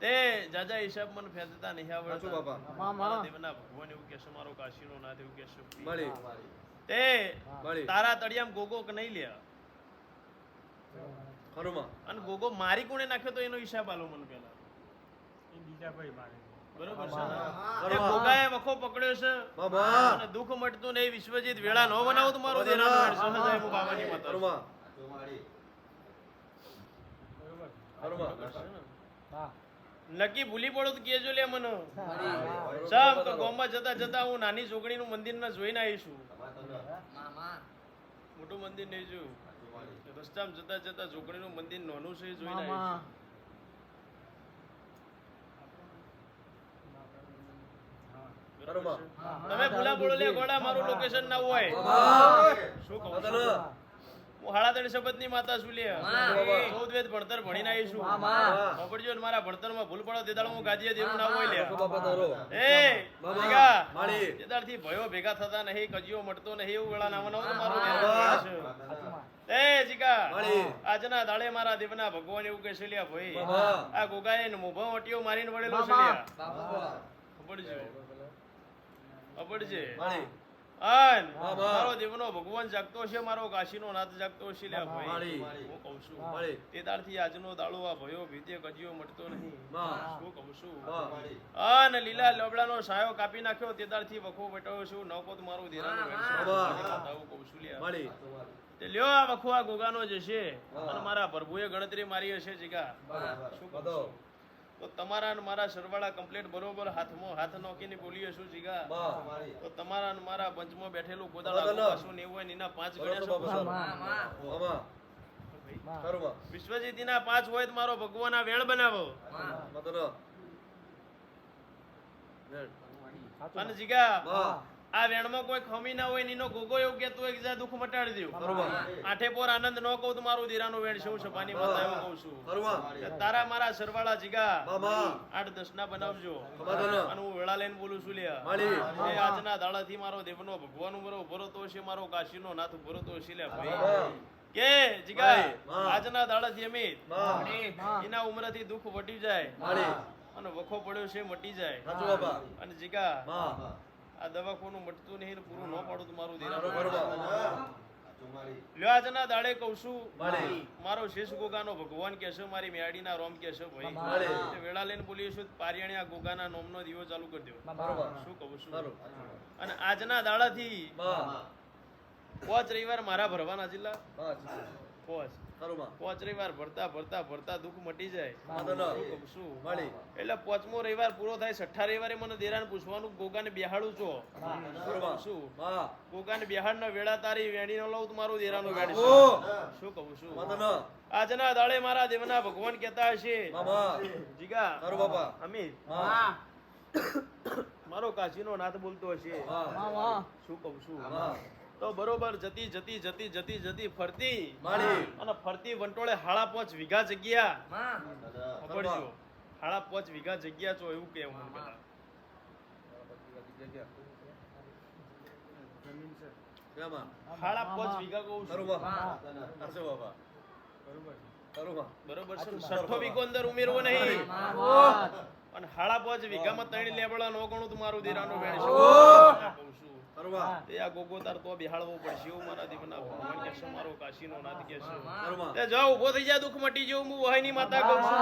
તે જાજા હિસાબ મને ફેંદતા નહીં આવડતું બાપા મારા દેવના ભગવાન એવું કહેશે મારો કાશીનો નાથ એવું કહેશે મળી તે તારા તળિયામ ગોગો કે નહીં લે ખરુમાં અને ગોગો મારી કોણે નાખ્યો તો એનો હિસાબ આલો મને પહેલા એ બીજા ભાઈ મારે બરોબર છે ને ગોગાએ વખો પકડ્યો છે બાબા અને દુખ મટતું નહીં વિશ્વજીત વેળા ન બનાવું તો મારો દેરાનો વેળ સહજાય હું બાબાની માતા ખરુમાં નક્કી ભૂલી પડો તો કેજો લે મને સાહેબ તો ગામમાં જતા જતા હું નાની જોગણીનું મંદિર ના જોઈને આવીશું મોટું મંદિર નહીં જોયું રસ્તામાં જતા જતા જોગણીનું મંદિર નાનું છે જોઈને આવીશું તમે ભૂલા બોલો લે ગોડા મારું લોકેશન ના હોય શું કહું હું હાળાદળ શબ્દની માતા છું લે 14 વેદ ભણતર ભણીને આવીશું ખબરજો મારા ભણતરમાં ભૂલ પડો તેદાળ હું ગાદીએ દેવું ના હોય લે એ ભેગા તેદાળથી ભયો ભેગા થતા નહીં કજીઓ મટતો નહીં એવું વેળા નામનો મારું એ જીકા આજના દાડે મારા દેવના ભગવાન એવું કહે છે લ્યા ભાઈ આ ગોગાએ મોભા ઓટીઓ મારીને વળેલો છે લ્યા ખબરજે મારો દેવનો ભગવાન જાગતો છે મારો કાશીનો નાથ જાગતો છે લ્યા ભાઈ હું કહું છું તે દાડથી આજનો દાડો આ ભયો ભીતે કજીઓ મટતો નહીં શું કહું છું અને લીલા લોબડાનો સાયો કાપી નાખ્યો તે દાડથી વખો બેઠો છું ન કોત મારું ધીરાનો વેણસો કહું છું લ્યા તે લ્યો આ વખો આ ગોગાનો જ છે અને મારા પ્રભુએ ગણતરી મારી હશે જીગા શું કહું છું તો તમારા અને મારા સરવાળા કમ્પ્લીટ બરોબર હાથમાં હાથ નોકીને બોલીએ શું જીગા તો તમારા અને મારા પંચમાં બેઠેલું કોદાળા શું ને એવું એના 5 ગણ્યા વિશ્વજીત ના 5 હોય તો મારો ભગવાન આ વેણ બનાવો અને જીગા આ વેણમાં કોઈ ખમી ના હોય નીનો ગોગો એવું કેતો હોય કે જા દુખ મટાડી દઉં આઠે પોર આનંદ ન કહું તો મારું દીરાનું વેણ શું છપાની માતા એવું કહું છું તારા મારા સરવાળા જીગા 8-10 ના બનાવજો અને હું વેળા લઈને બોલું છું લ્યા એ આજના દાડાથી મારો દેવનો ભગવાન ઉમરો ભરોતો છે મારો કાશીનો નાથ ભરોતો છે લ્યા ભાઈ કે જીગા આજના દાડાથી અમે એના ઉમરથી દુખ વટી જાય અને વખો પડ્યો છે મટી જાય અને જીગા આ દવાખાનું મટતું નહીં પૂરું ન પાડું તો મારું દેરાનું લ્યો આજના દાડે કહું છું મારો શેષ ગોગાનો ભગવાન કહેશે મારી મેડીના રોમ કહેશે ભાઈ વેળા લઈને બોલીશું પારિયાણી આ ગોગાના નોમનો દીવો ચાલુ કરી દો શું કહું છું અને આજના દાડાથી 5 રવિવાર મારા ભરવાના જિલ્લા 5 રવિવાર ભરતા દુઃખ મટી જાય એટલે 5મો રવિવાર પૂરો થાય 6 રવિવારે મને દેરાને પૂછવાનું ગોગાને બેહાડું છો શું ગોગાને બેહાડ ના વેળા તારી વેણી ન લઉં તો મારું દેરાનું વેણ શું કહું છું આજના દાડે મારા દેવના ભગવાન કહેતા હશે જીગા અમિત મારો કાશીનો નાથ બોલતો હશે શું કહું છું તો બરોબર જતી ફરતી અને ફરતી વંટોળે 5.5 વીઘા જગ્યા ખબરજો 5.5 વીઘા જગ્યા છો એવું કે હું પેલા 5.5 વીઘા કહું છું બરોબર છે 6 વીઘો અંદર ઉમેરવો નહીં અને 5.5 વીઘામાં 3 લેબડા નો ગણું તમારું દેરાનું વેણ છે એ આ ગોગોતાર તો બિહાડવો પડશે એવું મારા દીવના ભગવાન કહેશે મારો કાશીનો નાથ કહેશે તે જાવ ઉભો થઈ જાય દુઃખ મટી જેવું હું વહાઈની માતા કહું છું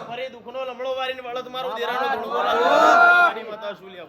ફરી દુઃખનો લમડો વારીને વળત મારો દેરાનો ધૂણો બોલાવો મારી માતા શું લ્યા